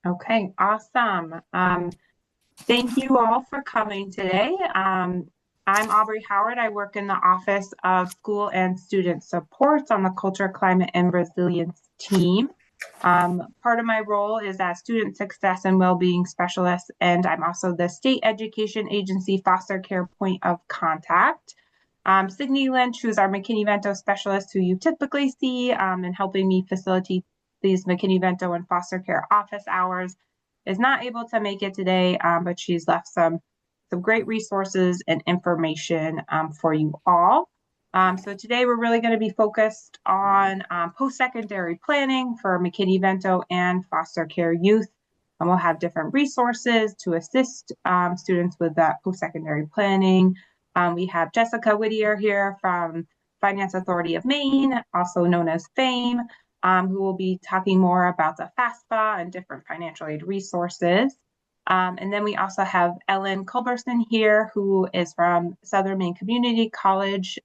Okay, awesome. Thank you all for coming today. I'm Aubrey Howard. I work in the Office of School and Student Supports on the Culture, Climate, and Resilience team. Part of my role is as Student Success and Wellbeing Specialist, and I'm also the State Education Agency Foster Care Point of Contact. Sydney Lynch, who's our McKinney Vento Specialist, who you typically see in helping me facilitate these McKinney Vento and foster care office hours, is not able to make it today, but she's left some great resources and information for you all. So today we're really going to be focused on post-secondary planning for McKinney Vento and foster care youth. And we'll have different resources to assist students with that post-secondary planning. We have Jessica Whitter here from Finance Authority of Maine, also known as FAME, who will be talking more about the FAFSA and different financial aid resources. And then we also have Ellen Culberson here, who is from Southern Maine Community College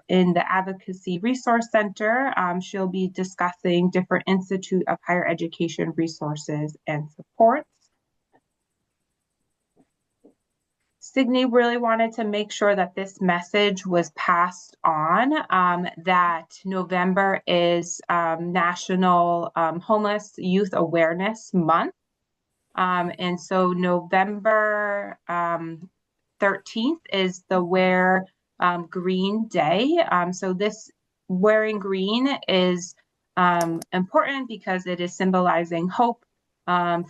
in the Advocacy Resource Center. She'll be discussing different Institute of Higher Education resources and supports. Sydney really wanted to make sure that this message was passed on, that November is National Homeless Youth Awareness Month. And so November 13th is the Wear Green Day. So this wearing green is important because it is symbolizing hope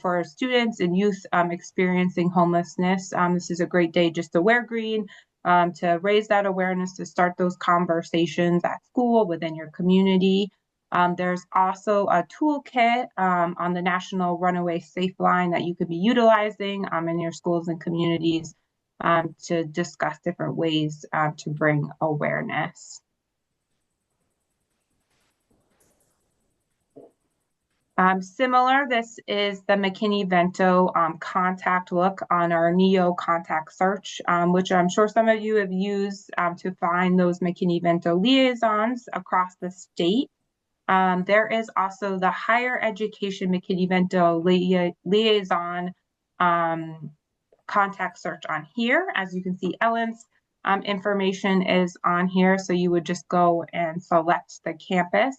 for students and youth experiencing homelessness. This is a great day just to wear green, to raise that awareness, to start those conversations at school, within your community. There's also a toolkit on the National Runaway Safe Line that you could be utilizing in your schools and communities to discuss different ways to bring awareness. Similar, this is the McKinney Vento contact look on our NEO contact search, which I'm sure some of you have used to find those McKinney Vento liaisons across the state. There is also the Higher Education McKinney Vento liaison contact search on here. As you can see, Ellen's information is on here, so you would just go and select the campus.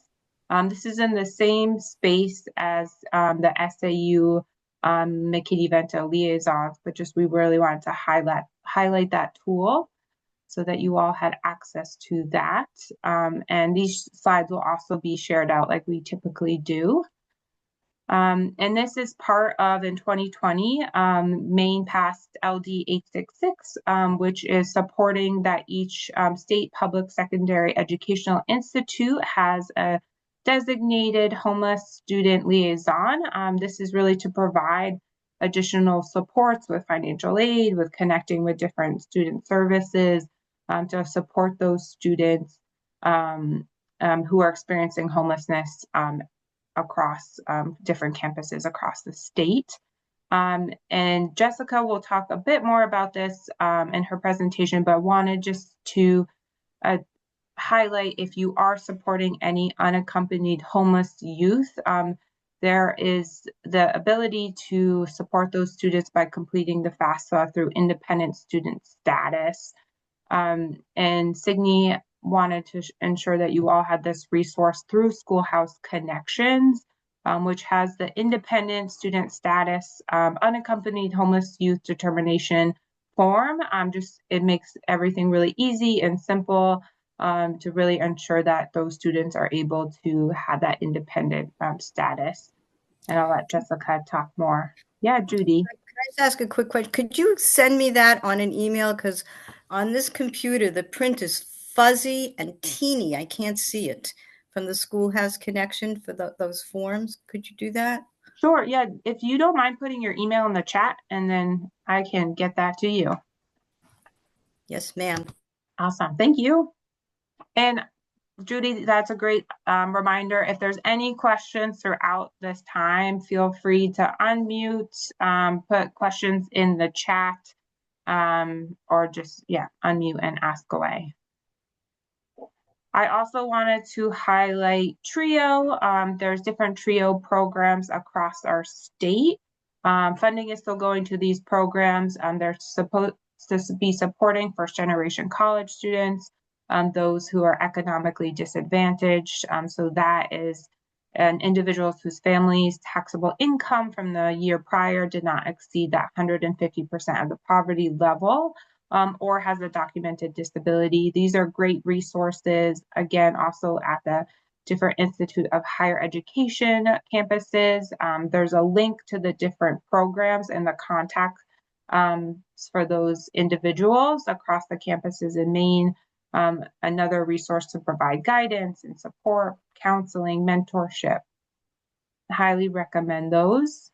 This is in the same space as the SAU McKinney Vento liaisons, but just we really wanted to highlight that tool so that you all had access to that. And these slides will also be shared out like we typically do. And this is part of, in 2020, Maine passed LD 866, which is supporting that each state public secondary educational institute has a designated homeless student liaison. This is really to provide additional supports with financial aid, with connecting with different student services, to support those students who are experiencing homelessness across different campuses across the state. And Jessica will talk a bit more about this in her presentation, but wanted just to highlight, if you are supporting any unaccompanied homeless youth, there is the ability to support those students by completing the FAFSA through independent student status. And Sydney wanted to ensure that you all had this resource through Schoolhouse Connections, which has the independent student status unaccompanied homeless youth determination form. It makes everything really easy and simple to really ensure that those students are able to have that independent status. And I'll let Jessica talk more. Yeah, Judy. Can I just ask a quick question? Could you send me that on an email? Because on this computer, the print is fuzzy and teeny. I can't see it from the Schoolhouse Connection for those forms. Could you do that? Sure. Yeah. If you don't mind putting your email in the chat, and then I can get that to you. Yes, ma'am. Awesome. Thank you. And Judy, that's a great reminder. If there's any questions throughout this time, feel free to unmute, put questions in the chat, or just, unmute and ask away. I also wanted to highlight TRIO. There's different TRIO programs across our state. Funding is still going to these programs. They're supposed to be supporting first generation college students, those who are economically disadvantaged. So that is individuals whose families' taxable income from the year prior did not exceed that 150% of the poverty level. Or has a documented disability. These are great resources, again, also at the different Institute of Higher Education campuses. There's a link to the different programs and the contact for those individuals across the campuses in Maine. Another resource to provide guidance and support, counseling, mentorship. Highly recommend those.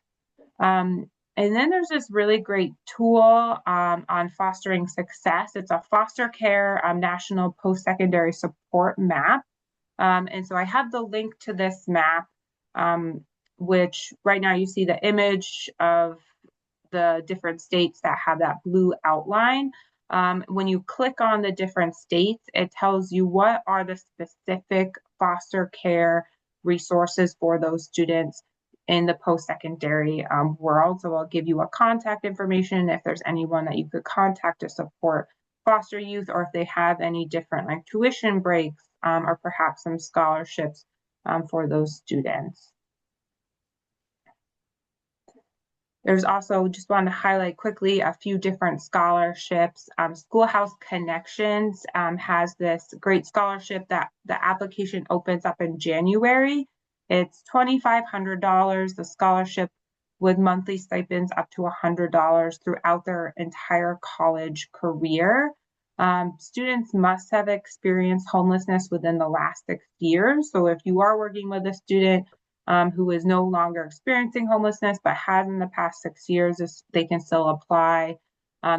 And then there's this really great tool on fostering success. It's a foster care national post-secondary support map. And so I have the link to this map, which right now you see the image of the different states that have that blue outline. When you click on the different states, it tells you what are the specific foster care resources for those students in the post-secondary world. So I'll give you a contact information if there's anyone that you could contact to support foster youth, or if they have any different like tuition breaks or perhaps some scholarships for those students. There's also, just wanted to highlight quickly a few different scholarships. Schoolhouse Connections has this great scholarship that the application opens up in January. It's $2,500, the scholarship with monthly stipends up to $100 throughout their entire college career. Students must have experienced homelessness within the last 6 years. So if you are working with a student who is no longer experiencing homelessness but has in the past 6 years, they can still apply.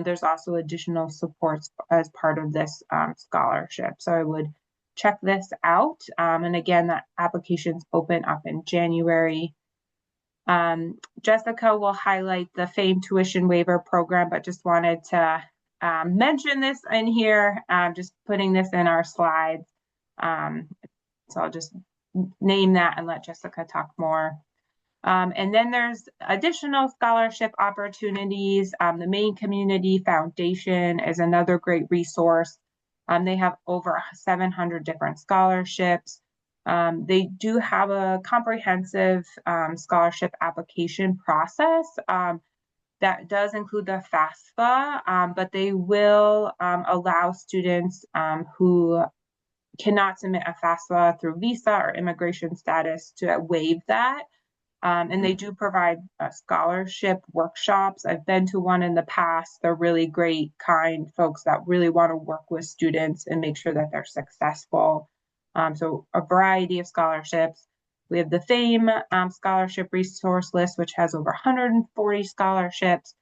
There's also additional supports as part of this scholarship. So I would check this out. And again, that applications open up in January. Jessica will highlight the FAME tuition waiver program, but just wanted to mention this in here, just putting this in our slides. So I'll just name that and let Jessica talk more. And then there's additional scholarship opportunities. The Maine Community Foundation is another great resource. They have over 700 different scholarships. They do have a comprehensive scholarship application process that does include the FAFSA, but they will allow students who cannot submit a FAFSA through visa or immigration status to waive that. And they do provide scholarship workshops. I've been to one in the past. They're really great, kind folks that really want to work with students and make sure that they're successful. So a variety of scholarships. We have the FAME scholarship resource list, which has over 140 scholarships.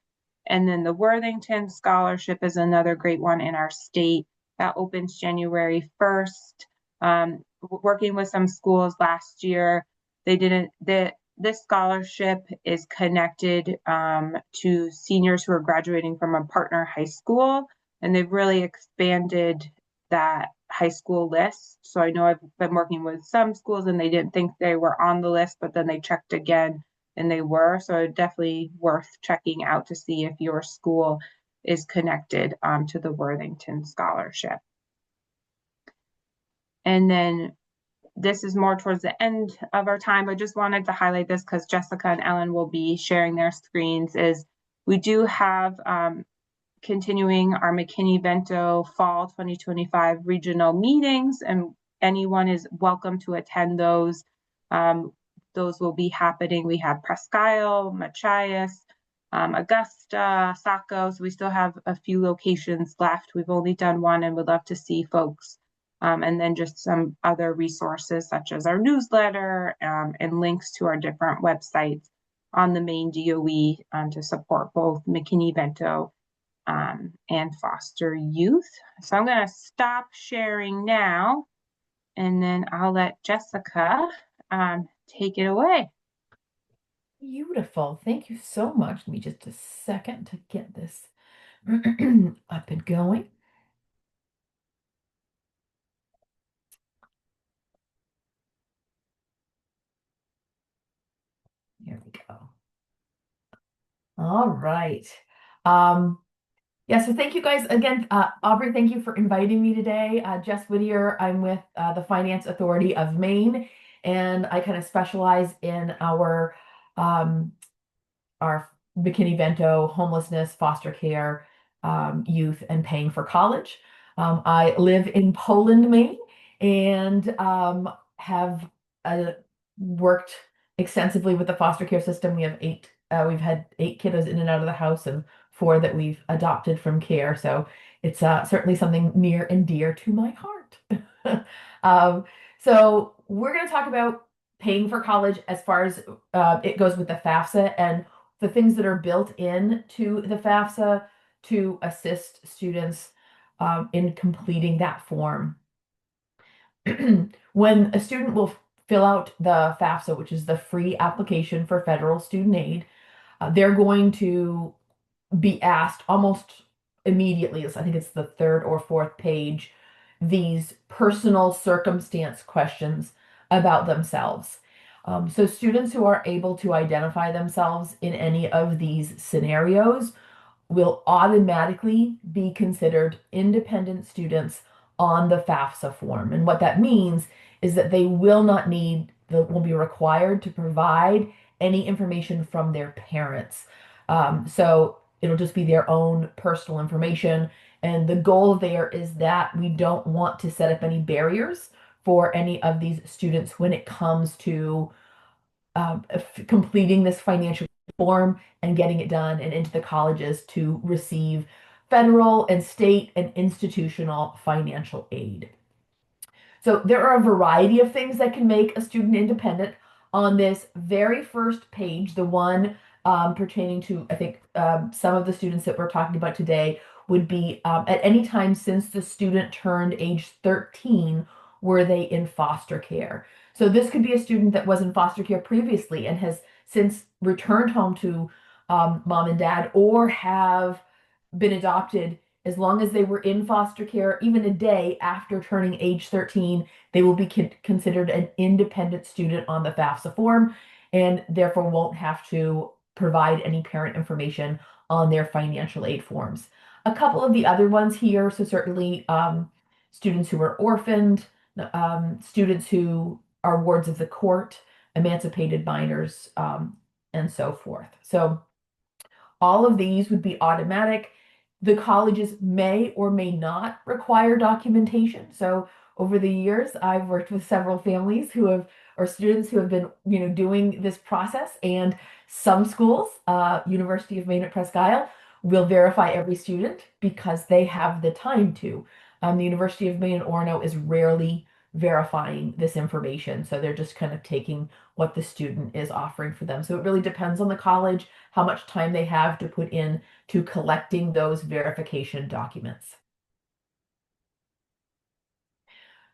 And then the Worthington scholarship is another great one in our state that opens January 1st. Working with some schools last year, this scholarship is connected to seniors who are graduating from a partner high school, and they've really expanded that high school list. So I know I've been working with some schools and they didn't think they were on the list, but then they checked again and they were. So definitely worth checking out to see if your school is connected to the Worthington scholarship. And then this is more towards the end of our time, but just wanted to highlight this because Jessica and Ellen will be sharing their screens. Is we do have continuing our McKinney Vento Fall 2025 regional meetings, and anyone is welcome to attend those. Those will be happening. We have Presque Isle, Machias, Augusta, Saco. So we still have a few locations left. We've only done one and would love to see folks. And then just some other resources such as our newsletter and links to our different websites on the Maine DOE to support both McKinney Vento and foster youth. So I'm going to stop sharing now, and then I'll let Jessica take it away. Beautiful. Thank you so much. Give me just a second to get this up and going. All right. Um, yeah, so thank you guys again. Aubrey, thank you for inviting me today. Jess Whittier, I'm with the Finance Authority of Maine, and I kind of specialize in um, our McKinney Vento homelessness, foster care, youth, and paying for college. I live in Poland, Maine, and have uh, worked extensively with the foster care system. We have we've had 8 kiddos in and out of the house, and 4 that we've adopted from care. So it's certainly something near and dear to my heart. um, so we're going to talk about paying for college as far as it goes with the FAFSA and the things that are built in to the FAFSA to assist students in completing that form. When a student will fill out the FAFSA, which is the free application for federal student aid, they're going to be asked almost immediately, I think it's the 3rd or 4th page, these personal circumstance questions about themselves. So students who are able to identify themselves in any of these scenarios will automatically be considered independent students on the FAFSA form. And what that means is that they will be required to provide any information from their parents. So it'll just be their own personal information. And the goal there is that we don't want to set up any barriers for any of these students when it comes to completing this financial form and getting it done and into the colleges to receive federal and state and institutional financial aid. So there are a variety of things that can make a student independent. On this very first page, the one pertaining to, I think, some of the students that we're talking about today would be at any time since the student turned age 13, were they in foster care? So this could be a student that was in foster care previously and has since returned home to mom and dad, or have been adopted. As long as they were in foster care, even a day after turning age 13, they will be considered an independent student on the FAFSA form and therefore won't have to provide any parent information on their financial aid forms. A couple of the other ones here, so certainly students who are orphaned, students who are wards of the court, emancipated minors, and so forth. So all of these would be automatic. The colleges may or may not require documentation. So over the years, I've worked with several families or students who have been, doing this process. And some schools, University of Maine at Presque Isle, will verify every student because they have the time to. The University of Maine in Orono is rarely verifying this information. So they're just kind of taking what the student is offering for them. So it really depends on the college, how much time they have to put in to collecting those verification documents.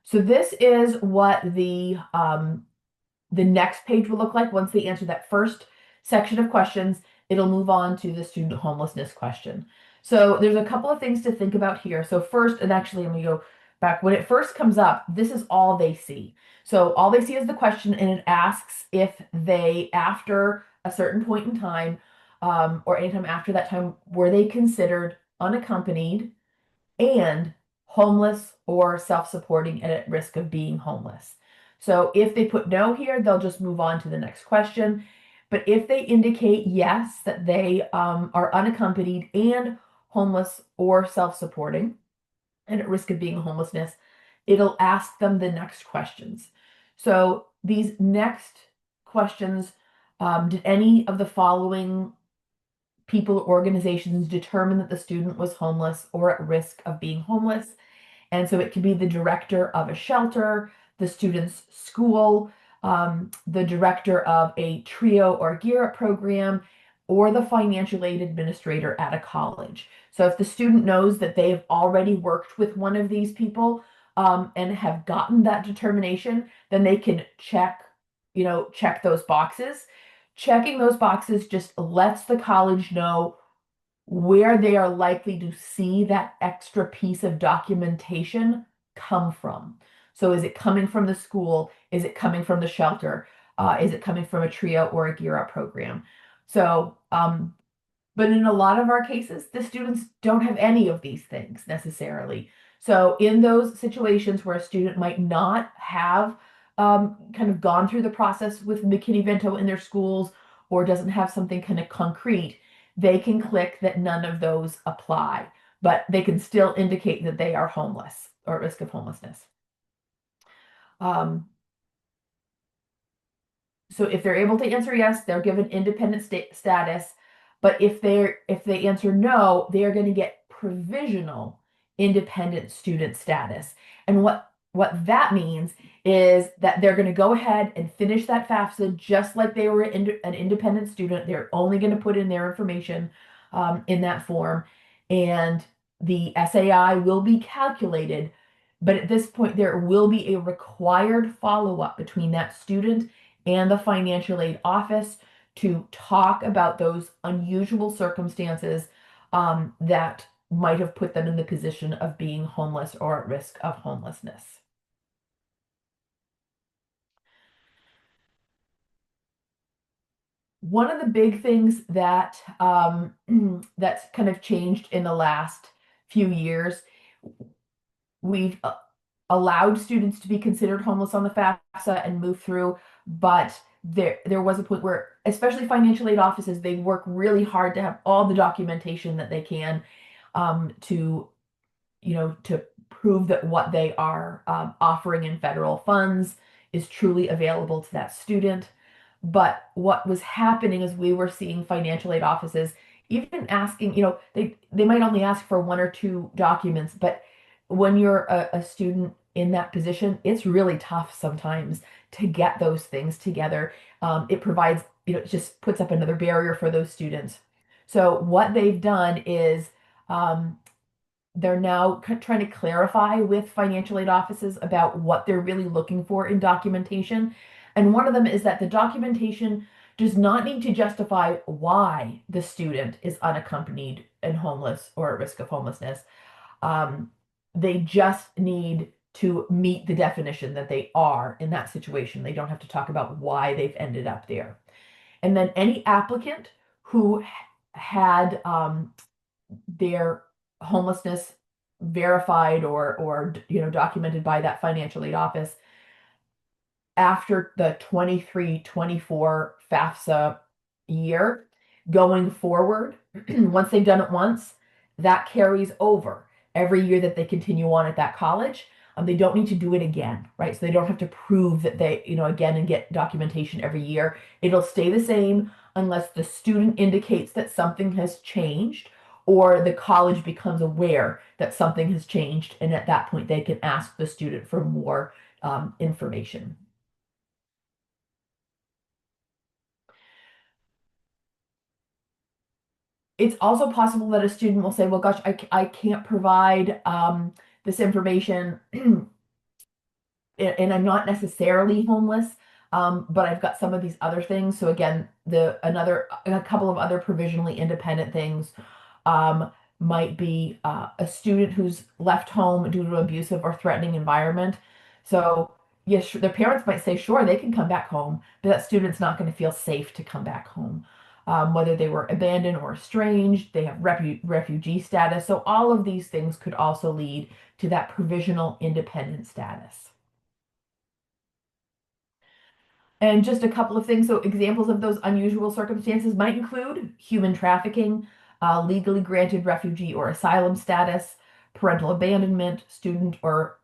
So this is what the next page will look like. Once they answer that first section of questions, it'll move on to the student homelessness question. So there's a couple of things to think about here. So first, and actually let me go back, when it first comes up, this is all they see. So all they see is the question, and it asks if they, after a certain point in time, or anytime after that time, were they considered unaccompanied and homeless or self-supporting and at risk of being homeless. So if they put no here, they'll just move on to the next question. But if they indicate yes, that they are unaccompanied and homeless or self-supporting and at risk of being homelessness, it'll ask them the next questions. So these next questions, did any of the following people or organizations determine that the student was homeless or at risk of being homeless? And so it could be the director of a shelter, the student's school, the director of a TRIO or GEAR Up program, or the financial aid administrator at a college. So if the student knows that they have already worked with one of these people and have gotten that determination, then they can check those boxes. Checking those boxes just lets the college know where they are likely to see that extra piece of documentation come from. So is it coming from the school? Is it coming from the shelter? Is it coming from a TRIO or a GEAR Up program? So But in a lot of our cases, the students don't have any of these things necessarily. So in those situations where a student might not have kind of gone through the process with McKinney Vento in their schools or doesn't have something kind of concrete, they can click that none of those apply, but they can still indicate that they are homeless or at risk of homelessness. So if they're able to answer yes, they're given independent status. But if they answer no, they are going to get provisional independent student status. And what that means is that they're going to go ahead and finish that FAFSA just like they were an independent student. They're only going to put in their information in that form, and the SAI will be calculated. But at this point, there will be a required follow-up between that student and the financial aid office to talk about those unusual circumstances that might have put them in the position of being homeless or at risk of homelessness. One of the big things that that's kind of changed in the last few years, we've allowed students to be considered homeless on the FAFSA and move through, but there was a point where, especially financial aid offices, they work really hard to have all the documentation that they can to prove that what they are offering in federal funds is truly available to that student. But what was happening is we were seeing financial aid offices even asking, they might only ask for one or two documents, but when you're a student in that position, it's really tough sometimes to get those things together. It provides, it just puts up another barrier for those students. So what they've done is they're now trying to clarify with financial aid offices about what they're really looking for in documentation. And one of them is that the documentation does not need to justify why the student is unaccompanied and homeless or at risk of homelessness. They just need to meet the definition that they are in that situation. They don't have to talk about why they've ended up there. And then any applicant who had their homelessness verified or documented by that financial aid office after the 23-24 FAFSA year going forward, once they've done it once, that carries over every year that they continue on at that college. They don't need to do it again, right? So they don't have to prove that they, again and get documentation every year. It'll stay the same unless the student indicates that something has changed or the college becomes aware that something has changed. And at that point, they can ask the student for more information. It's also possible that a student will say, well, gosh, I can't provide this information and I'm not necessarily homeless, but I've got some of these other things. So again, a couple of other provisionally independent things might be a student who's left home due to an abusive or threatening environment. So yes, their parents might say, sure, they can come back home, but that student's not going to feel safe to come back home. Whether they were abandoned or estranged, they have refugee status. So all of these things could also lead to that provisional independent status. And just a couple of things. So examples of those unusual circumstances might include human trafficking, legally granted refugee or asylum status, parental abandonment, student or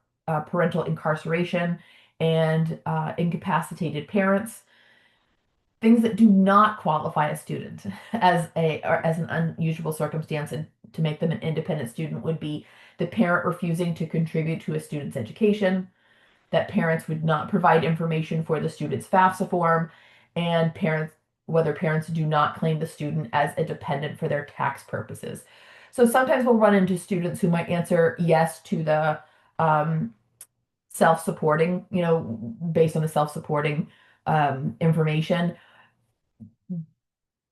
parental incarceration, and incapacitated parents. Things that do not qualify a student as an unusual circumstance and to make them an independent student would be the parent refusing to contribute to a student's education, that parents would not provide information for the student's FAFSA form, and whether parents do not claim the student as a dependent for their tax purposes. So sometimes we'll run into students who might answer yes to the self-supporting, based on the self-supporting information.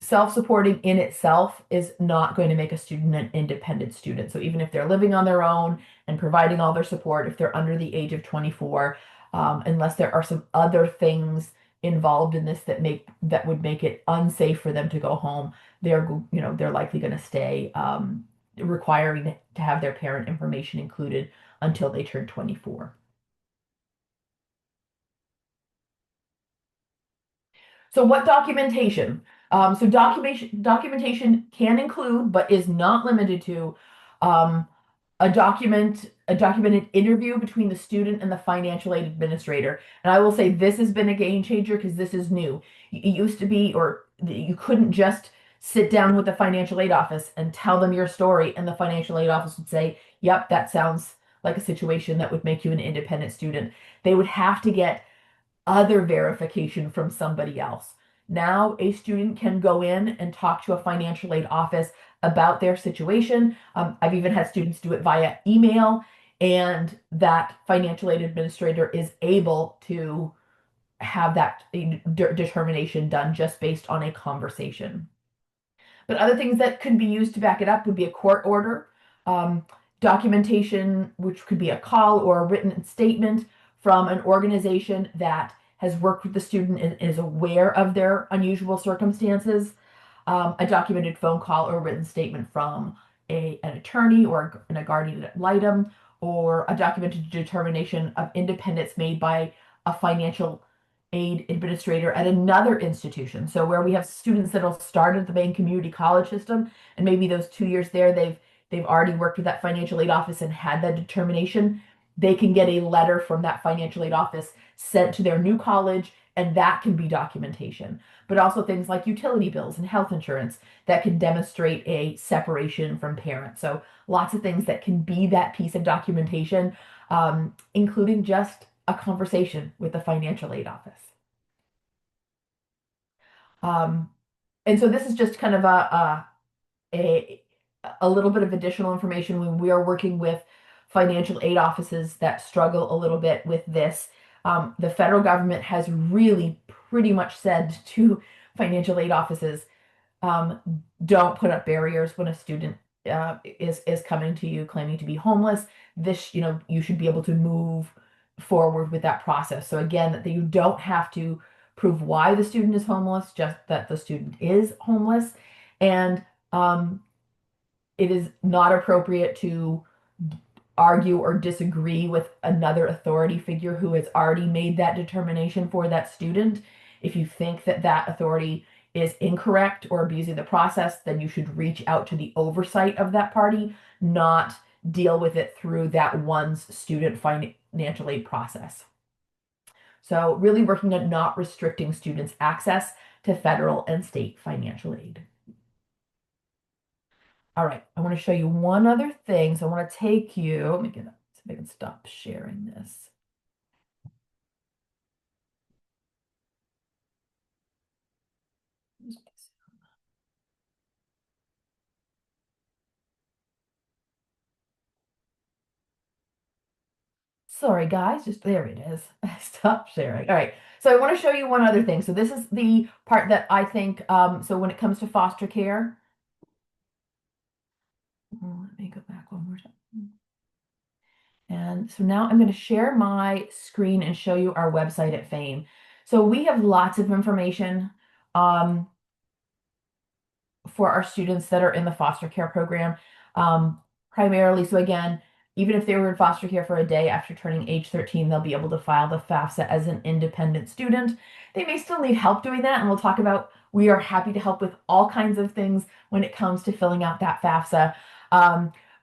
Self-supporting in itself is not going to make a student an independent student. So even if they're living on their own and providing all their support, if they're under the age of 24, unless there are some other things involved in this that would make it unsafe for them to go home, they're likely going to stay, requiring to have their parent information included until they turn 24. So what documentation? So documentation can include, but is not limited to, um, a documented interview between the student and the financial aid administrator. And I will say this has been a game changer because this is new. It used to be, or you couldn't just sit down with the financial aid office and tell them your story, and the financial aid office would say, "Yep, that sounds like a situation that would make you an independent student." They would have to get other verification from somebody else. Now, a student can go in and talk to a financial aid office about their situation. I've even had students do it via email, and that financial aid administrator is able to have that determination done just based on a conversation. But other things that could be used to back it up would be a court order, um, documentation, which could be a call or a written statement from an organization that has worked with the student and is aware of their unusual circumstances, a documented phone call or a written statement from an attorney or a guardian ad litem, or a documented determination of independence made by a financial aid administrator at another institution. So where we have students that will start at the Maine Community College system, and maybe those 2 years there, they've already worked with that financial aid office and had that determination, they can get a letter from that financial aid office sent to their new college, and that can be documentation. But also things like utility bills and health insurance that can demonstrate a separation from parents. So lots of things that can be that piece of documentation, including just a conversation with the financial aid office. Um, and so this is just kind of a, a little bit of additional information when we are working with financial aid offices that struggle a little bit with this. The federal government has really pretty much said to financial aid offices, don't put up barriers when a student is coming to you claiming to be homeless. This, you should be able to move forward with that process. So again, that you don't have to prove why the student is homeless, just that the student is homeless. And it is not appropriate to argue or disagree with another authority figure who has already made that determination for that student. If you think that that authority is incorrect or abusing the process, then you should reach out to the oversight of that party, not deal with it through that one's student financial aid process. So really working on not restricting students' access to federal and state financial aid. All right, I want to show you one other thing. So I want to take you, let me see if I can stop sharing this. Sorry, guys, just there it is. Stop sharing. All right, so I want to show you one other thing. So this is the part that I think, so when it comes to foster care, let me go back one more time. And so now I'm going to share my screen and show you our website at FAME. So we have lots of information for our students that are in the foster care program, primarily. So again, even if they were in foster care for a day after turning age 13, they'll be able to file the FAFSA as an independent student. They may still need help doing that, and we'll talk about, we are happy to help with all kinds of things when it comes to filling out that FAFSA.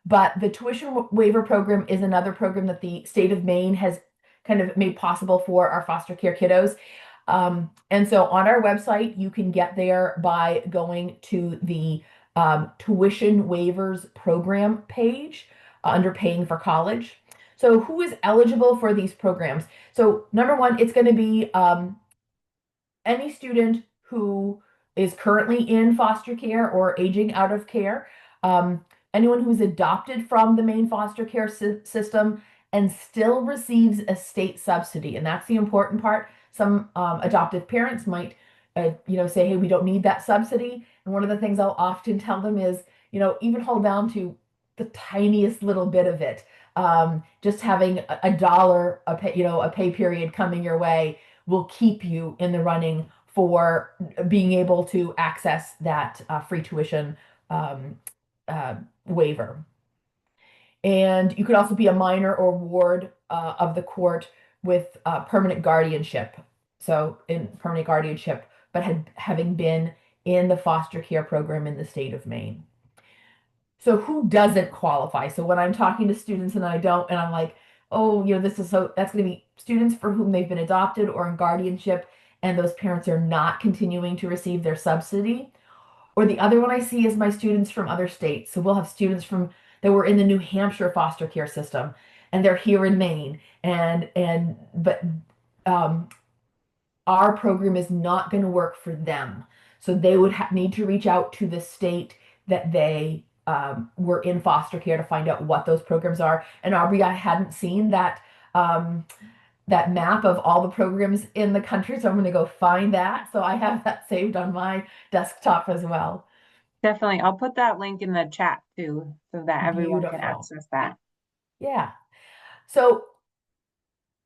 But the tuition waiver program is another program that the state of Maine has kind of made possible for our foster care kiddos. And so on our website, you can get there by going to the tuition waivers program page under paying for college. So who is eligible for these programs? So number one, it's going to be any student who is currently in foster care or aging out of care, anyone who's adopted from the Maine foster care system and still receives a state subsidy. And that's the important part. Some adoptive parents might, say, hey, we don't need that subsidy. And one of the things I'll often tell them is, even hold down to the tiniest little bit of it. Just having a dollar, a pay period coming your way will keep you in the running for being able to access that free tuition um, waiver. And you could also be a minor or ward of the court with permanent guardianship. So in permanent guardianship, but having been in the foster care program in the state of Maine. So who doesn't qualify? So when I'm talking to students and I don't, and I'm like, oh, this is that's going to be students for whom they've been adopted or in guardianship, and those parents are not continuing to receive their subsidy. Or the other one I see is my students from other states. So we'll have students that were in the New Hampshire foster care system, and they're here in Maine, but our program is not going to work for them. So they would need to reach out to the state that they were in foster care to find out what those programs are. And Aubrey, I hadn't seen that that map of all the programs in the country, so I'm going to go find that. So I have that saved on my desktop as well. Definitely. I'll put that link in the chat too, so that everyone can Beautiful. access that. Yeah. So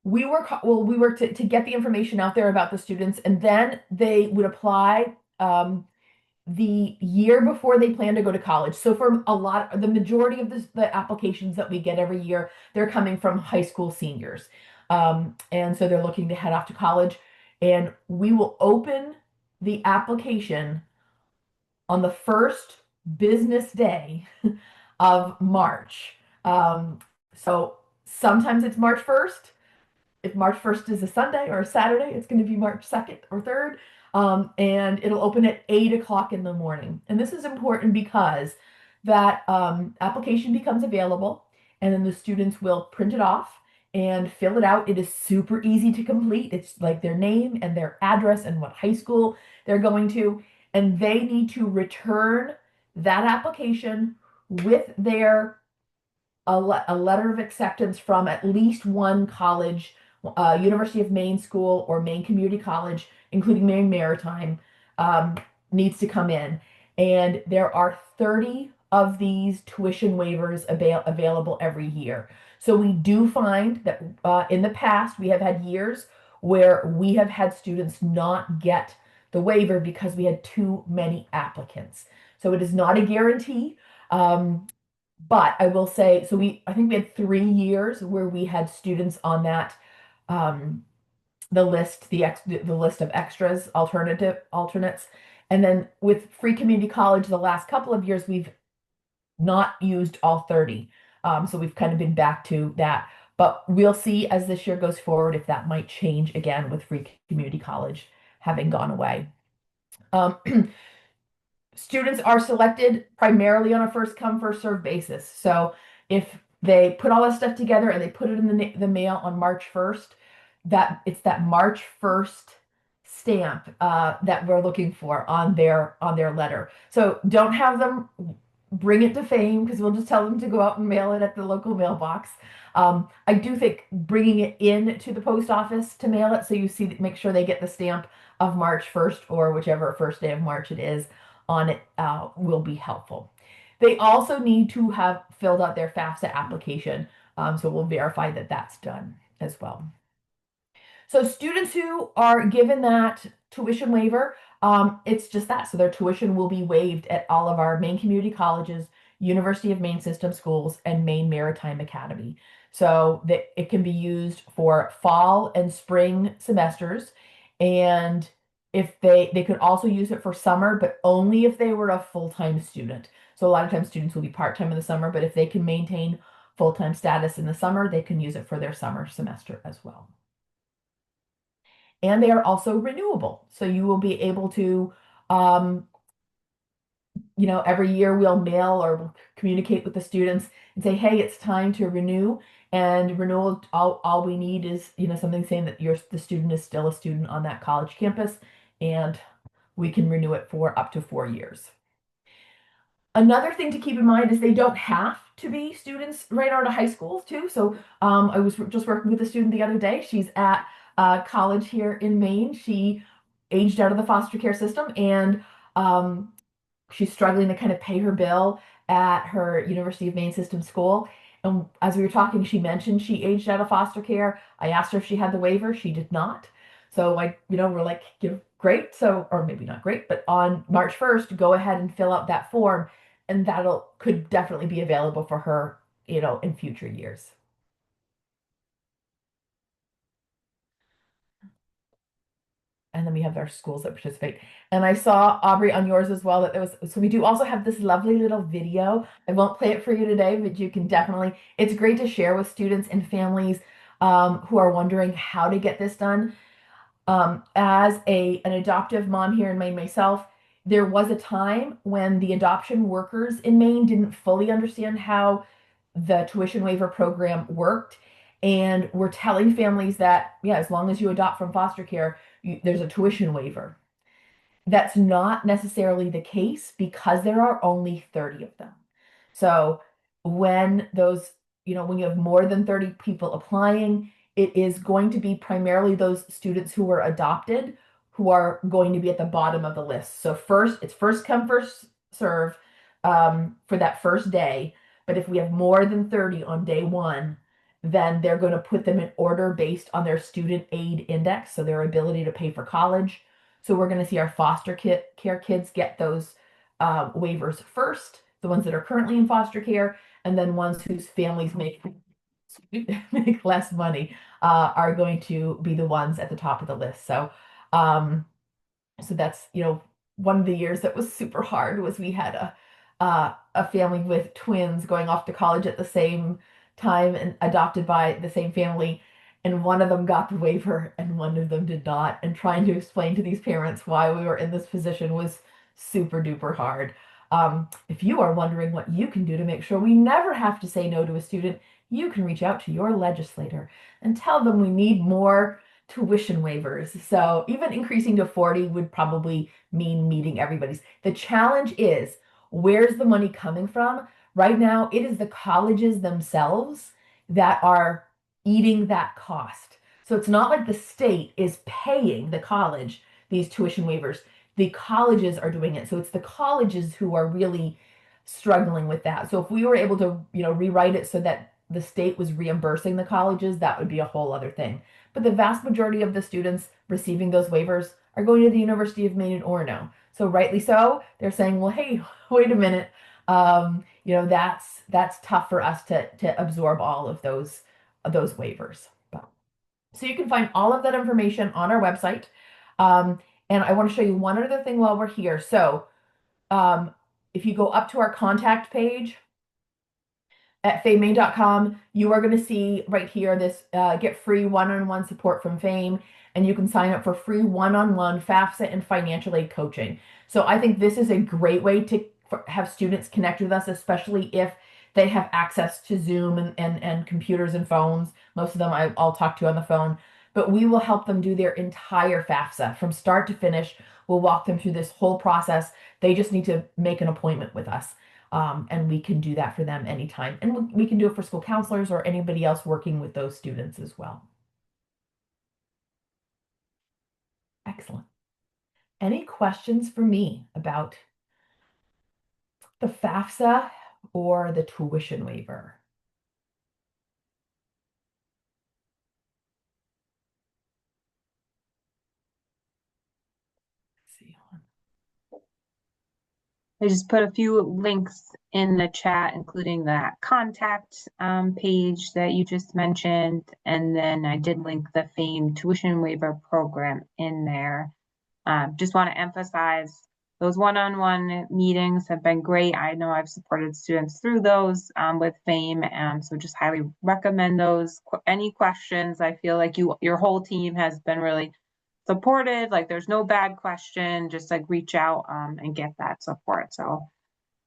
we work to get the information out there about the students, and then they would apply the year before they plan to go to college. So for the majority of the applications that we get every year, they're coming from high school seniors. And so they're looking to head off to college, and we will open the application on the first business day of March. So sometimes it's March 1st. If March 1st is a Sunday or a Saturday, it's going to be March 2nd or 3rd. And it'll open at 8 o'clock in the morning. And this is important because that application becomes available, and then the students will print it off and fill it out. It is super easy to complete. It's like their name and their address and what high school they're going to. And they need to return that application with a letter of acceptance from at least one college, University of Maine School or Maine Community College, including Maine Maritime, needs to come in. And there are 30 of these tuition waivers available every year. So we do find that in the past, we have had years where we have had students not get the waiver because we had too many applicants. So it is not a guarantee. But I will say, so I think we had 3 years where we had students on that, the list of extras, alternates. And then with Free Community College, the last couple of years, we've not used all 30. So we've kind of been back to that. But we'll see as this year goes forward if that might change again with Free Community College having gone away. Students are selected primarily on a first come, first served basis. So if they put all this stuff together and they put it in the mail on March 1st, it's that March 1st stamp that we're looking for on their letter. So don't have them bring it to Fame, because we'll just tell them to go out and mail it at the local mailbox. I do think bringing it in to the post office to mail it, so you make sure they get the stamp of March 1st or whichever first day of March it is on it will be helpful. They also need to have filled out their FAFSA application, so we'll verify that that's done as well. So students who are given that tuition waiver, it's just that. So their tuition will be waived at all of our Maine community colleges, University of Maine system schools, and Maine Maritime Academy. So that it can be used for fall and spring semesters, and if they could also use it for summer, but only if they were a full-time student. So a lot of times students will be part-time in the summer, but if they can maintain full-time status in the summer, they can use it for their summer semester as well. And they are also renewable. So you will be able to, every year we'll mail or we'll communicate with the students and say, hey, it's time to renew. And renewal, all we need is, something saying that the student is still a student on that college campus, and we can renew it for up to 4 years. Another thing to keep in mind is they don't have to be students right out of high school too. So I was just working with a student the other day. She's at college here in Maine. She aged out of the foster care system, and she's struggling to kind of pay her bill at her University of Maine system school. And as we were talking, she mentioned she aged out of foster care. I asked her if she had the waiver. She did not. So we're like, great. So, or maybe not great, but on March 1st, go ahead and fill out that form, and that'll could definitely be available for her, in future years. And then we have our schools that participate. And I saw, Aubrey, on yours as well, that so we do also have this lovely little video. I won't play it for you today, but you can definitely, it's great to share with students and families who are wondering how to get this done. As an adoptive mom here in Maine myself, there was a time when the adoption workers in Maine didn't fully understand how the tuition waiver program worked. And we're telling families that, yeah, as long as you adopt from foster care, there's a tuition waiver. That's not necessarily the case because there are only 30 of them. So when when you have more than 30 people applying, it is going to be primarily those students who were adopted who are going to be at the bottom of the list. So it's first come, first serve for that first day. But if we have more than 30 on day one, then they're going to put them in order based on their student aid index, so their ability to pay for college. So we're going to see our foster care kids get those waivers first, the ones that are currently in foster care, and then ones whose families make less money are going to be the ones at the top of the list. So that's, one of the years that was super hard was we had a family with twins going off to college at the same time and adopted by the same family. And one of them got the waiver and one of them did not. And trying to explain to these parents why we were in this position was super duper hard. If you are wondering what you can do to make sure we never have to say no to a student, you can reach out to your legislator and tell them we need more tuition waivers. So even increasing to 40 would probably mean meeting everybody's. The challenge is, where's the money coming from? Right now, it is the colleges themselves that are eating that cost. So it's not like the state is paying the college these tuition waivers. The colleges are doing it. So it's the colleges who are really struggling with that. So if we were able to, rewrite it so that the state was reimbursing the colleges, that would be a whole other thing. But the vast majority of the students receiving those waivers are going to the University of Maine in Orono. So rightly so, they're saying, well, hey, wait a minute. That's tough for us to absorb all of those waivers. So you can find all of that information on our website. And I want to show you one other thing while we're here. So if you go up to our contact page at famemaine.com, you are going to see right here this get free one-on-one support from FAME, and you can sign up for free one-on-one FAFSA and financial aid coaching. So I think this is a great way to have students connect with us, especially if they have access to Zoom and computers and phones. Most of them I'll talk to on the phone, but we will help them do their entire FAFSA from start to finish. We'll walk them through this whole process. They just need to make an appointment with us. And we can do that for them anytime. And we can do it for school counselors or anybody else working with those students as well. Excellent. Any questions for me about the FAFSA or the tuition waiver? Let's see. I just put a few links in the chat, including that contact page that you just mentioned. And then I did link the FAME tuition waiver program in there. Just want to emphasize those one-on-one meetings have been great. I know I've supported students through those with FAME, so just highly recommend those. Any questions, I feel like your whole team has been really supported. Like there's no bad question, just like reach out and get that support. So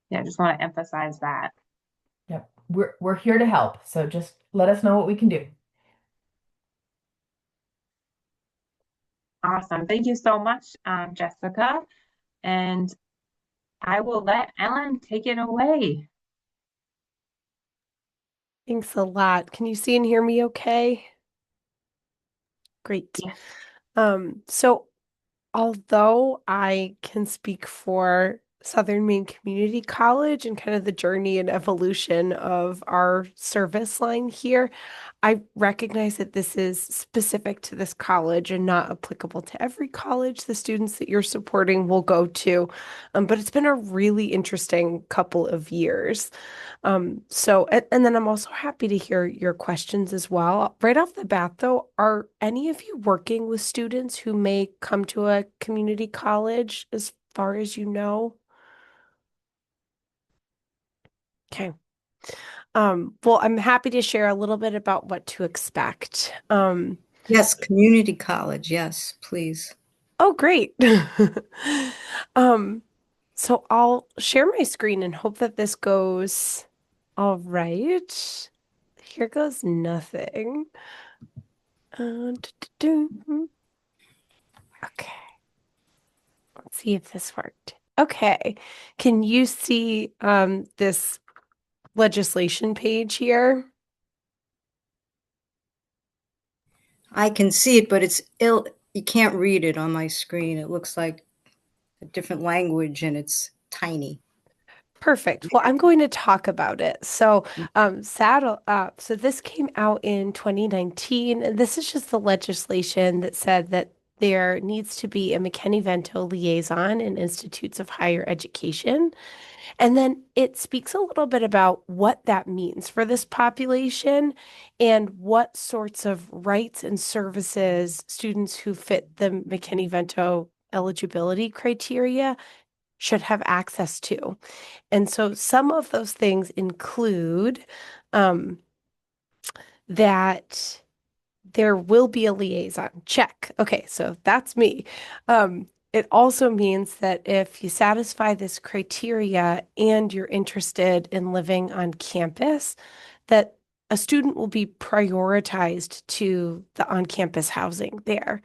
yeah, just want to emphasize that. Yep, we're here to help. So just let us know what we can do. Awesome. Thank you so much, Jessica. And I will let Ellen take it away. Thanks a lot. Can you see and hear me okay? Great. Yes. So although I can speak for Southern Maine Community College and kind of the journey and evolution of our service line here. I recognize that this is specific to this college and not applicable to every college the students that you're supporting will go to. But it's been a really interesting couple of years. And then I'm also happy to hear your questions as well. Right off the bat, though, are any of you working with students who may come to a community college as far as you know? Okay. Well, I'm happy to share a little bit about what to expect. Yes, community college. Yes, please. Oh, great. Um, so I'll share my screen and hope that this goes all right. Here goes nothing. Okay. Let's see if this worked. Okay. Can you see this legislation page here? I can see it, but it's ill. You can't read it on my screen. It looks like a different language and it's tiny. Perfect. Well, I'm going to talk about it. So, so this came out in 2019, and this is just the legislation that said that there needs to be a McKinney Vento liaison in institutes of higher education. And then it speaks a little bit about what that means for this population and what sorts of rights and services students who fit the McKinney Vento eligibility criteria should have access to. And so some of those things include that there will be a liaison. Check. Okay, so that's me. It also means that if you satisfy this criteria and you're interested in living on campus, that a student will be prioritized to the on-campus housing there.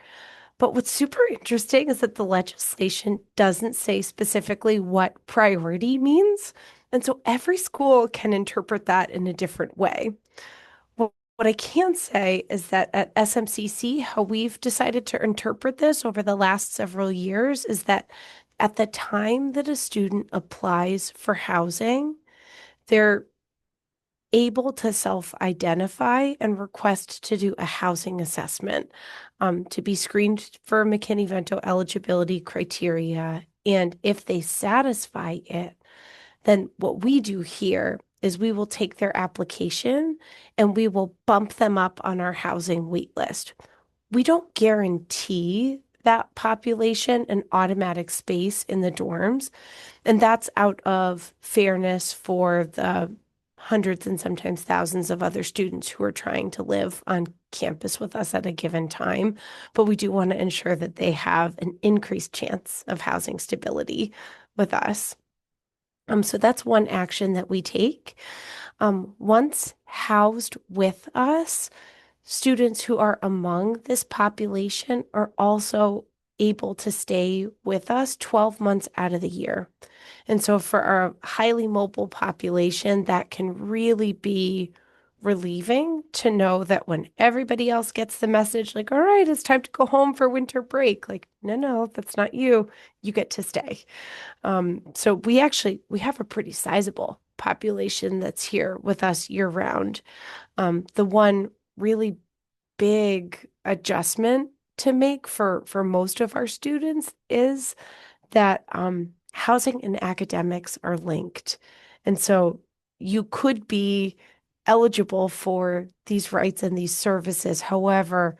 But what's super interesting is that the legislation doesn't say specifically what priority means. And so every school can interpret that in a different way. Well, what I can say is that at SMCC, how we've decided to interpret this over the last several years is that at the time that a student applies for housing, they're able to self-identify and request to do a housing assessment, to be screened for McKinney Vento eligibility criteria. And if they satisfy it, then what we do here is we will take their application and we will bump them up on our housing wait list. We don't guarantee that population an automatic space in the dorms, and that's out of fairness for the hundreds and sometimes thousands of other students who are trying to live on campus with us at a given time. But we do want to ensure that they have an increased chance of housing stability with us. So that's one action that we take. Once housed with us, students who are among this population are also able to stay with us 12 months out of the year. And so for our highly mobile population, that can really be relieving to know that when everybody else gets the message, like, all right, it's time to go home for winter break, like, no, that's not you. You get to stay. So we have a pretty sizable population that's here with us year round. The one really big adjustment to make for most of our students is that housing and academics are linked. And so you could be eligible for these rights and these services. However,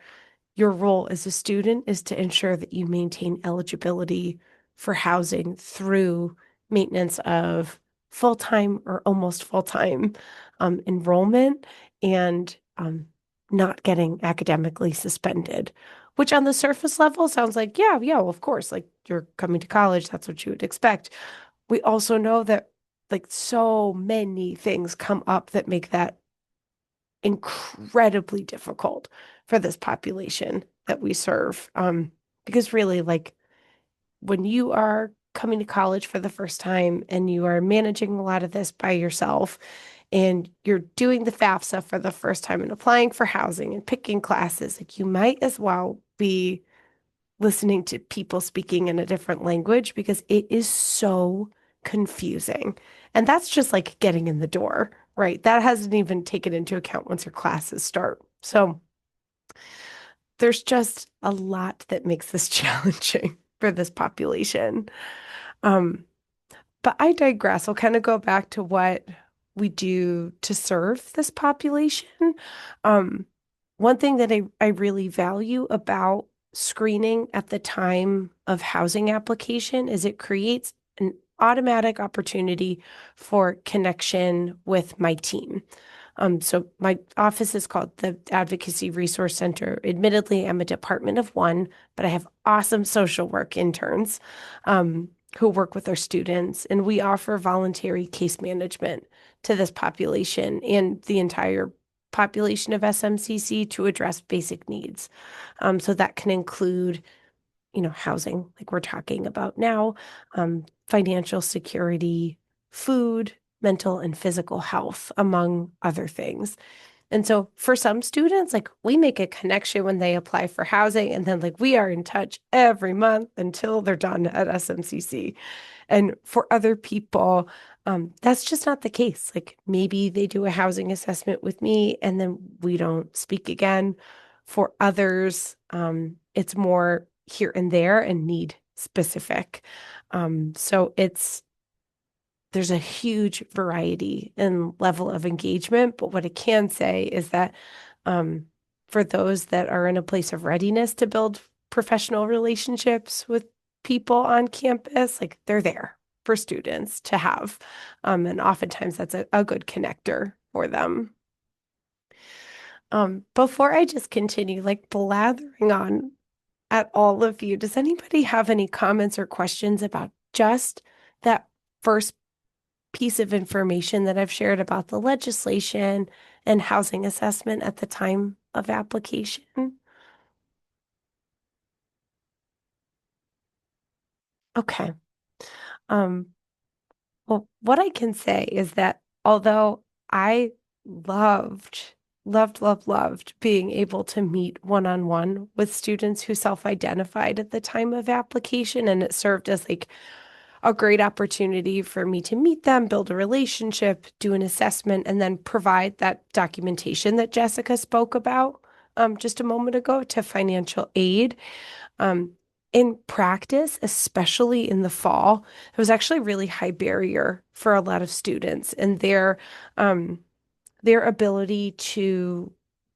your role as a student is to ensure that you maintain eligibility for housing through maintenance of full-time or almost full-time enrollment and not getting academically suspended, which on the surface level sounds like, yeah, well, of course, like you're coming to college, that's what you would expect. We also know that like so many things come up that make that incredibly difficult for this population that we serve. Because really, like when you are coming to college for the first time and you are managing a lot of this by yourself and you're doing the FAFSA for the first time and applying for housing and picking classes, like you might as well be listening to people speaking in a different language because it is so confusing. And that's just like getting in the door, right? That hasn't even taken into account once your classes start. So there's just a lot that makes this challenging for this population. Um, but I digress. I'll kind of go back to what we do to serve this population. Um, One thing that I really value about screening at the time of housing application is it creates an automatic opportunity for connection with my team. So my office is called the Advocacy Resource Center. Admittedly, I'm a department of one, but I have awesome social work interns who work with our students, and we offer voluntary case management to this population and the entire population of SMCC to address basic needs. So that can include, housing, like we're talking about now, financial security, food, mental and physical health, among other things. And so for some students, like we make a connection when they apply for housing, and then like we are in touch every month until they're done at SMCC. And for other people, that's just not the case. Like maybe they do a housing assessment with me and then we don't speak again. For others, it's more here and there and need specific. So there's a huge variety and level of engagement. But what I can say is that for those that are in a place of readiness to build professional relationships with people on campus, like they're there for students to have. And oftentimes that's a good connector for them. Before I just continue like blathering on at all of you, does anybody have any comments or questions about just that first piece of information that I've shared about the legislation and housing assessment at the time of application? Okay. Um, well, what I can say is that although I loved, loved being able to meet one-on-one with students who self-identified at the time of application, and it served as like a great opportunity for me to meet them, build a relationship, do an assessment, and then provide that documentation that Jessica spoke about just a moment ago to financial aid. Um, in practice, especially in the fall, it was actually a really high barrier for a lot of students and their ability to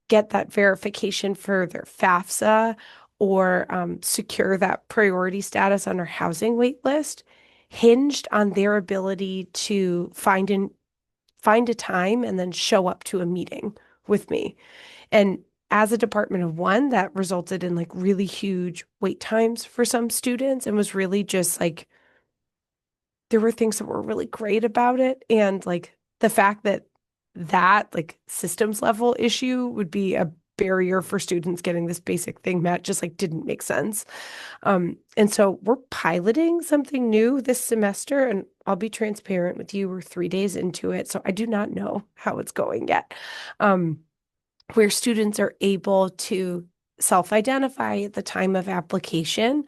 get that verification for their FAFSA or secure that priority status on our housing wait list hinged on their ability to find a time and then show up to a meeting with me. And as a department of one, that resulted in like really huge wait times for some students and was really just like there were things that were really great about it. And like the fact that like systems level issue would be a barrier for students getting this basic thing met just like didn't make sense. And so we're piloting something new this semester, and I'll be transparent with you. We're 3 days into it, so I do not know how it's going yet. Where students are able to self-identify at the time of application,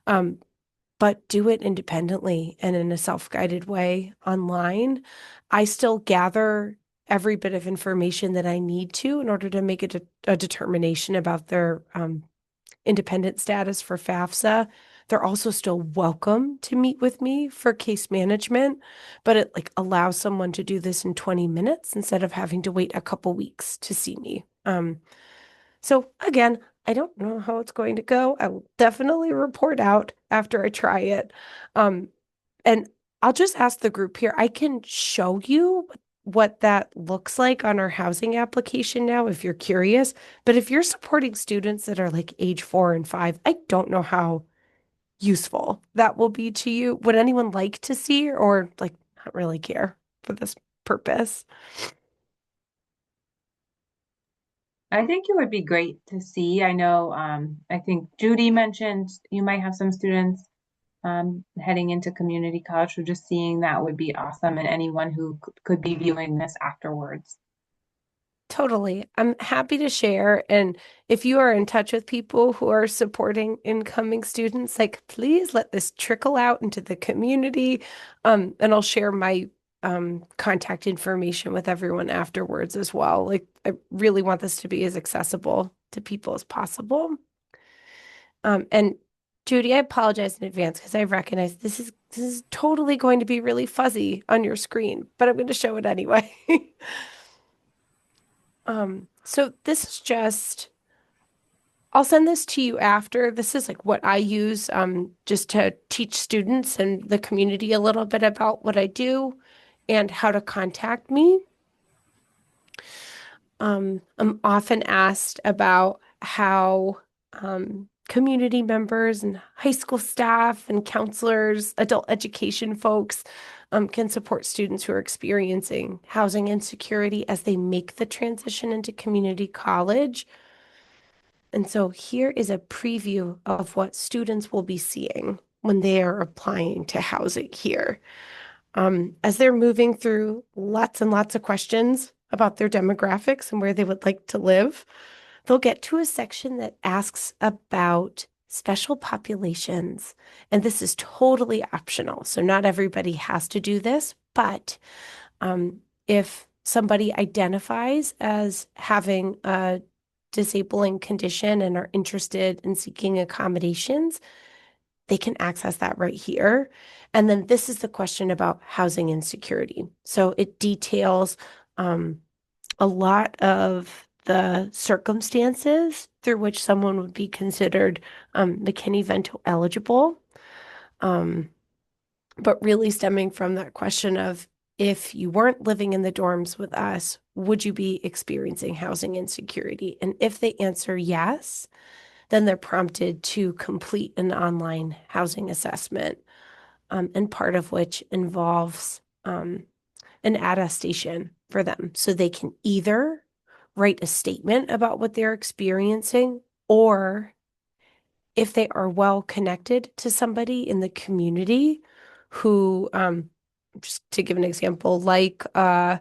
but do it independently and in a self-guided way online. I still gather every bit of information that I need to in order to make a determination about their independent status for FAFSA. They're also still welcome to meet with me for case management, but it like allows someone to do this in 20 minutes instead of having to wait a couple weeks to see me. So again, I don't know how it's going to go. I will definitely report out after I try it. And I'll just ask the group here. I can show you what that looks like on our housing application now if you're curious. But if you're supporting students that are like age 4 and 5, I don't know how useful that will be to you. Would anyone like to see or like not really care for this purpose? I think it would be great to see. I know, I think Judy mentioned you might have some students heading into community college, so just seeing that would be awesome, and anyone who could be viewing this afterwards. totally. I'm happy to share. And if you are in touch with people who are supporting incoming students, like please let this trickle out into the community. And I'll share my contact information with everyone afterwards as well. Like I really want this to be as accessible to people as possible. And Judy, I apologize in advance because I recognize this is totally going to be really fuzzy on your screen, but I'm going to show it anyway. So this is just, I'll send this to you after. This is like what I use just to teach students and the community a little bit about what I do and how to contact me. I'm often asked about how community members and high school staff and counselors, adult education folks can support students who are experiencing housing insecurity as they make the transition into community college. And so here is a preview of what students will be seeing when they are applying to housing here. As they're moving through lots and lots of questions about their demographics and where they would like to live, they'll get to a section that asks about special populations. And this is totally optional. So not everybody has to do this, but if somebody identifies as having a disabling condition and are interested in seeking accommodations, they can access that right here. And then this is the question about housing insecurity. So it details a lot of the circumstances through which someone would be considered McKinney Vento eligible, but really stemming from that question of if you weren't living in the dorms with us, would you be experiencing housing insecurity? And if they answer yes, then they're prompted to complete an online housing assessment, and part of which involves an attestation for them. So they can either write a statement about what they're experiencing, or if they are well connected to somebody in the community who, just to give an example, like a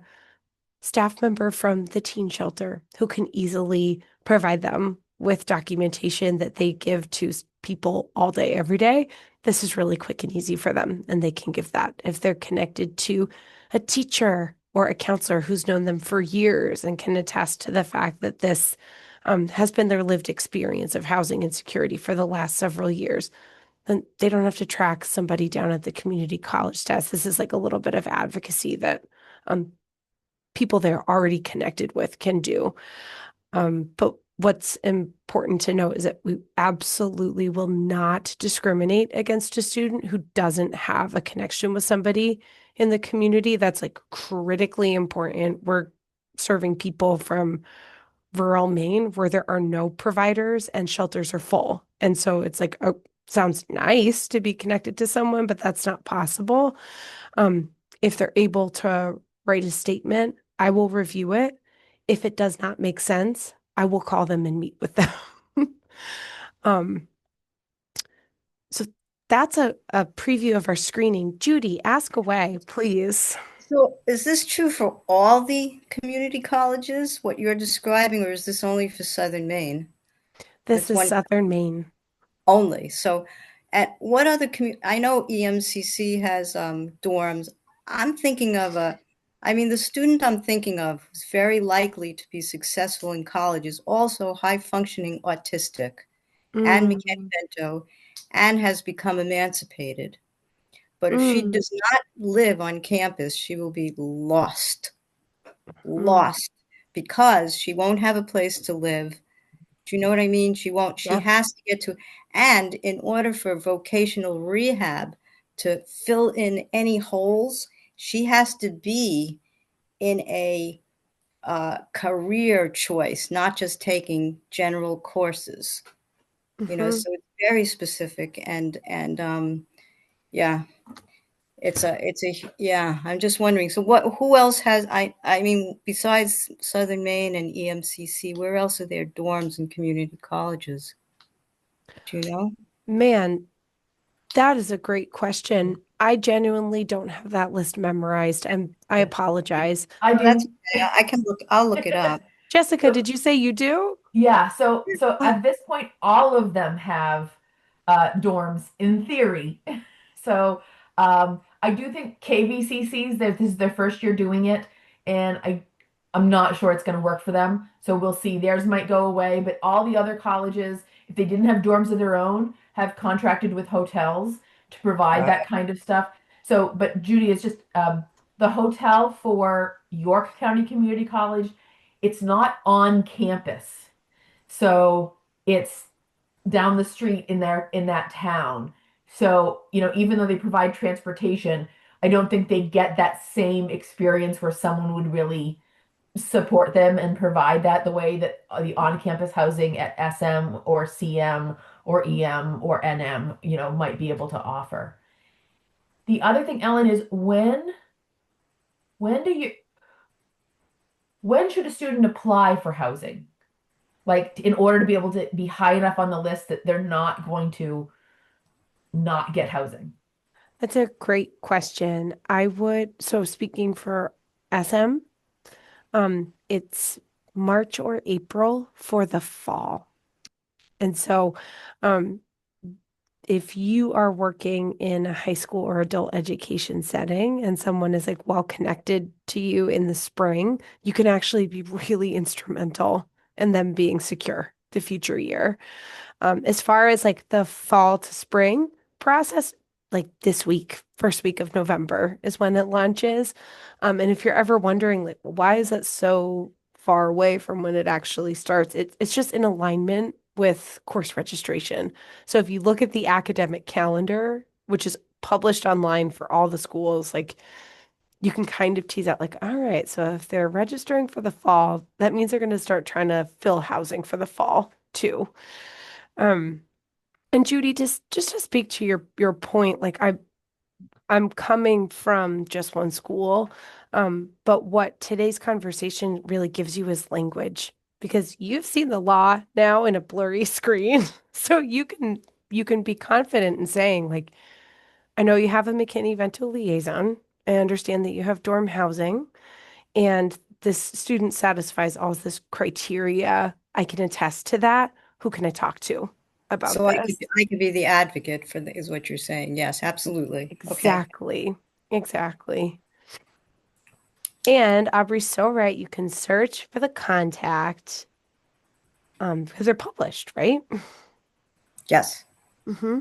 staff member from the teen shelter who can easily provide them with documentation that they give to people all day, every day, this is really quick and easy for them, and they can give that. If they're connected to a teacher or a counselor who's known them for years and can attest to the fact that this has been their lived experience of housing insecurity for the last several years, then they don't have to track somebody down at the community college desk. This is like a little bit of advocacy that people they're already connected with can do. But what's important to note is that we absolutely will not discriminate against a student who doesn't have a connection with somebody in the community. That's like critically important. We're serving people from rural Maine where there are no providers and shelters are full. And so it's like, oh, sounds nice to be connected to someone, but that's not possible. If they're able to write a statement, I will review it. If it does not make sense, I will call them and meet with them. So that's a preview of our screening. Judy, ask away, please. So is this true for all the community colleges, what you're describing, or is this only for Southern Maine? This That's is Southern Maine. only. So at what other I know EMCC has dorms. I'm thinking of the student I'm thinking of is very likely to be successful in college is also high functioning autistic and McKinney Vento and has become emancipated. But if she does not live on campus, she will be lost because she won't have a place to live. Do you know what I mean? She won't, she has to get to, and in order for vocational rehab to fill in any holes, she has to be in a career choice, not just taking general courses. So it's very specific and yeah. Yeah, I'm just wondering. So who else has, I mean, besides Southern Maine and EMCC, where else are there dorms and community colleges? Do you know? Man, that is a great question. I genuinely don't have that list memorized, and I apologize. I Oh, that's do. okay. I'll look it up. Jessica, did you say you do? Yeah, so Oh, at this point, all of them have dorms in theory. So I do think KVCCs, this is their first year doing it, and I'm not sure it's going to work for them. So we'll see. Theirs might go away, but all the other colleges, if they didn't have dorms of their own, have contracted with hotels to provide that kind of stuff. So, but Judy, is just the hotel for York County Community College. It's not on campus. So it's down the street in that town. So, even though they provide transportation, I don't think they get that same experience where someone would really support them and provide that the way that the on-campus housing at SM or CM or EM or NM, might be able to offer. The other thing, Ellen, is when do you when should a student apply for housing? Like in order to be able to be high enough on the list that they're not going to not get housing. that's a great question. So speaking for SM, it's March or April for the fall. And so, um, if you are working in a high school or adult education setting and someone is like well connected to you in the spring, you can actually be really instrumental in them being secure the future year. As far as like the fall to spring process, like this week, first week of November is when it launches. And if you're ever wondering, like, why is that so far away from when it actually starts? It's just in alignment with course registration. So if you look at the academic calendar, which is published online for all the schools, like you can kind of tease out, like, all right, so if they're registering for the fall, that means they're going to start trying to fill housing for the fall too. Um, and Judy, just to speak to your point, like I'm coming from just one school, but what today's conversation really gives you is language because you've seen the law now in a blurry screen, so you can be confident in saying like, I know you have a McKinney Vento liaison. I understand that you have dorm housing, and this student satisfies all of this criteria. I can attest to that. Who can I talk to about So this? I could be the advocate for is what you're saying. Yes, absolutely. Okay. Exactly. Exactly. And Aubrey's so right. You can search for the contact because they're published, right? Yes. hmm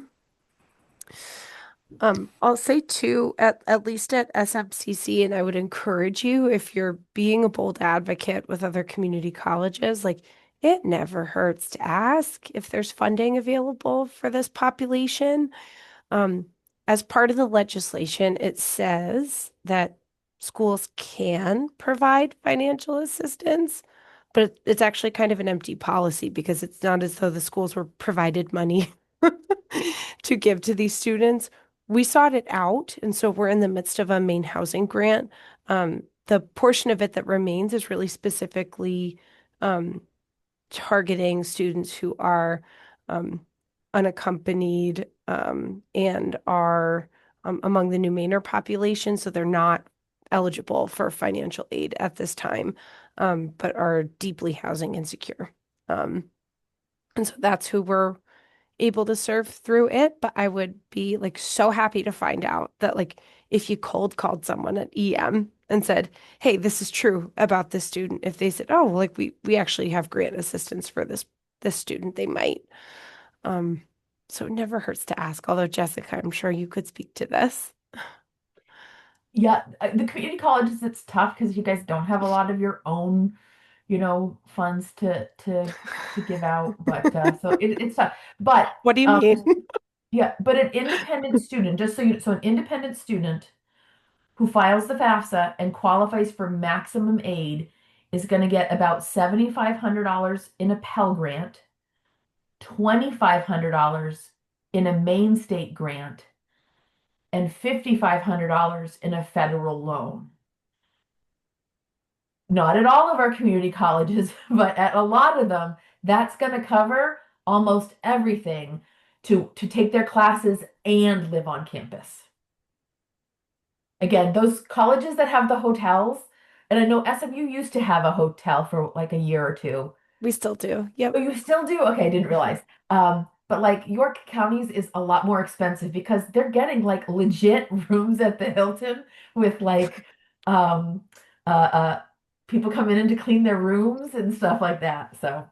I'll say too, at least at SMCC, and I would encourage you if you're being a bold advocate with other community colleges, like it never hurts to ask if there's funding available for this population. Um, as part of the legislation, it says that schools can provide financial assistance, but it's actually kind of an empty policy because it's not as though the schools were provided money to give to these students. We sought it out, and so we're in the midst of a Maine housing grant. The portion of it that remains is really specifically um, targeting students who are um, unaccompanied and are among the new Mainer population, so they're not eligible for financial aid at this time, but are deeply housing insecure. Um, and so that's who we're able to serve through it. But I would be like so happy to find out that like if you cold called someone at EM and said, "Hey, this is true about this student," if they said, "Oh, like we actually have grant assistance for this student," they might. Um, so it never hurts to ask. Although Jessica, I'm sure you could speak to this. Yeah, the community colleges, it's tough because you guys don't have a lot of your own, funds to give out. But so it's tough. But What do you mean? yeah, but an independent student, just so an independent student who files the FAFSA and qualifies for maximum aid is going to get about $7,500 in a Pell Grant, $2,500 in a Maine State grant, and $5,500 in a federal loan. Not at all of our community colleges, but at a lot of them, that's going to cover almost everything to take their classes and live on campus. Again, those colleges that have the hotels, And I know SMU used to have a hotel for like a year or two. We still do. Oh, Yep. you still do? Okay, I didn't realize. But like York County's is a lot more expensive because they're getting like legit rooms at the Hilton with like um uh people coming in to clean their rooms and stuff like that. So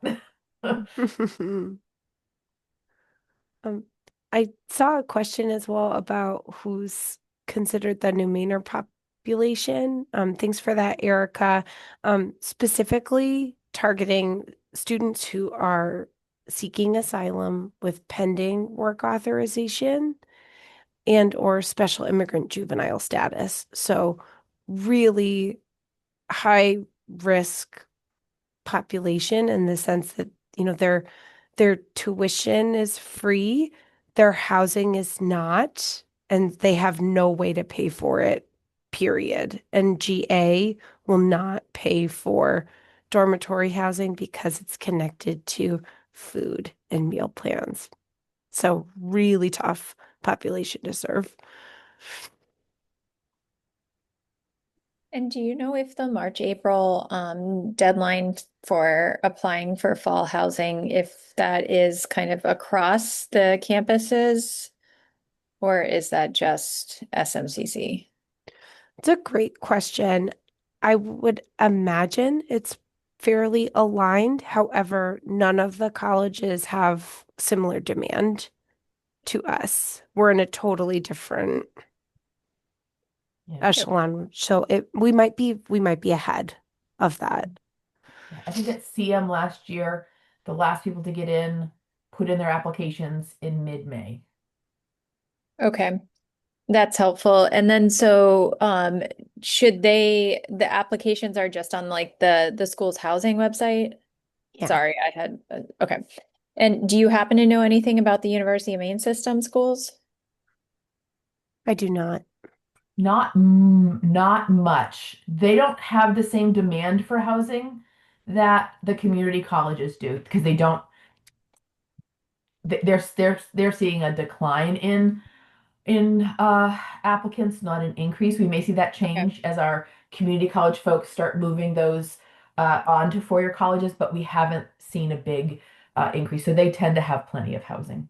Um, I saw a question as well about who's considered the New Mainer population. Thanks for that, Erica. Specifically targeting students who are seeking asylum with pending work authorization and or special immigrant juvenile status. So really high risk population in the sense that, their tuition is free, their housing is not, and they have no way to pay for it, period. And GA will not pay for dormitory housing because it's connected to food and meal plans. So really tough population to serve. And do you know if the March, April deadline for applying for fall housing, if that is kind of across the campuses, or is that just SMCC? It's a great question. I would imagine it's fairly aligned. However, none of the colleges have similar demand to us. We're in a totally different yeah. echelon. So we might be ahead of that. Yeah, I think at CM last year, the last people to get in put in their applications in mid-May. Okay, that's helpful. And then so should the applications are just on like the school's housing website? Yeah. Sorry, I had okay. And do you happen to know anything about the University of Maine system schools? I do not. Not much. They don't have the same demand for housing that the community colleges do because they don't they're seeing a decline in applicants, not an increase. We may see that Okay. change as our community college folks start moving those on to four-year colleges, but we haven't seen a big increase. So they tend to have plenty of housing.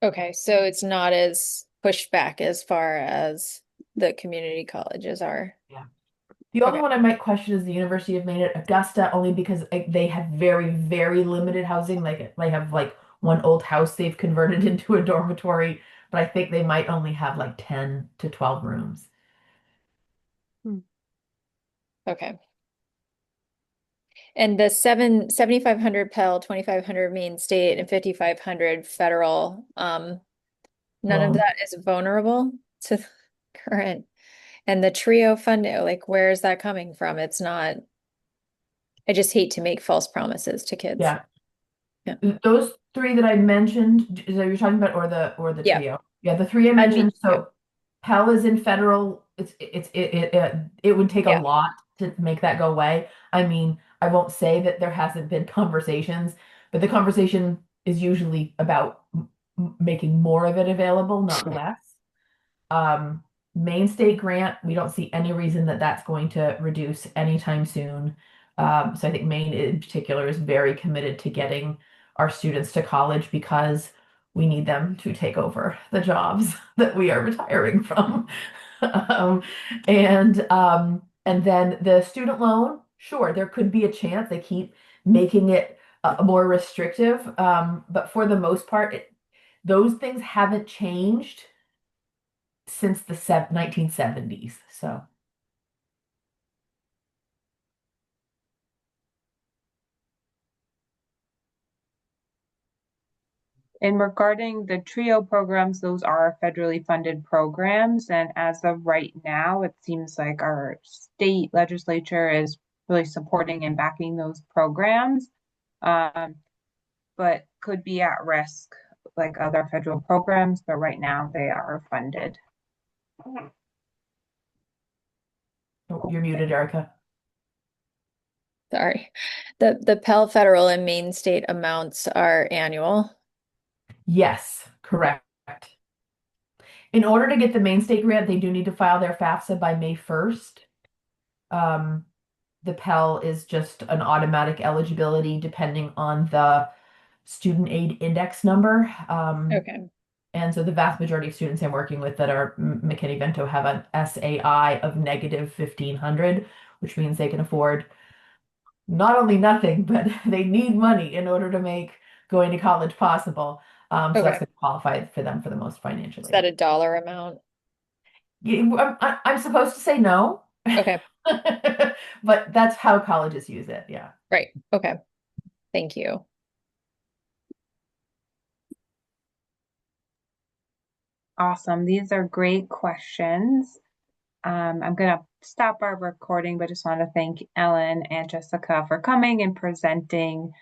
Okay, so it's not as pushed back as far as the community colleges are. Yeah. The only Okay. one I might question is the University of Maine at Augusta, only because they have very, very limited housing. Like they have like one old house they've converted into a dormitory, but I think they might only have like 10 to 12 rooms. Okay. And the 7,500 Pell, 2,500 Maine State, and 5,500 federal, none of Loan. that is vulnerable to the current. And the trio fund, like where is that coming from? It's not, I just hate to make false promises to kids. Yeah. Yeah. Those three that I mentioned, is that you're talking about or the Yeah. trio? Yeah, the three I I mean, mentioned. So Pell is in federal. It would take a yeah. lot to make that go away. I mean, I won't say that there hasn't been conversations, but the conversation is usually about making more of it available, not less. Um, Maine State grant, we don't see any reason that that's going to reduce anytime soon. So I think Maine in particular is very committed to getting our students to college because we need them to take over the jobs that we are retiring from. Um, and then the student loan, sure, there could be a chance they keep making it more restrictive. But for the most part, those things haven't changed since the 1970s. So And regarding the TRIO programs, those are federally funded programs. And as of right now, it seems like our state legislature is really supporting and backing those programs, but could be at risk like other federal programs. But right now, they are funded. oh, you're muted, Erica. Sorry. The Pell federal and Maine State amounts are annual. Yes, correct. In order to get the Maine State grant, they do need to file their FAFSA by May 1st. The Pell is just an automatic eligibility depending on the student aid index number. Okay. And so the vast majority of students I'm working with that are McKinney Vento have an SAI of negative 1,500, which means they can afford not only nothing, but they need money in order to make going to college possible. So that's Okay. going to qualify for them for the most Is financially. that a dollar amount? I'm supposed to say no, Okay. but that's how colleges use it. Yeah. Right. Okay. Thank you. Awesome. These are great questions. I'm going to stop our recording, but just want to thank Ellen and Jessica for coming and presenting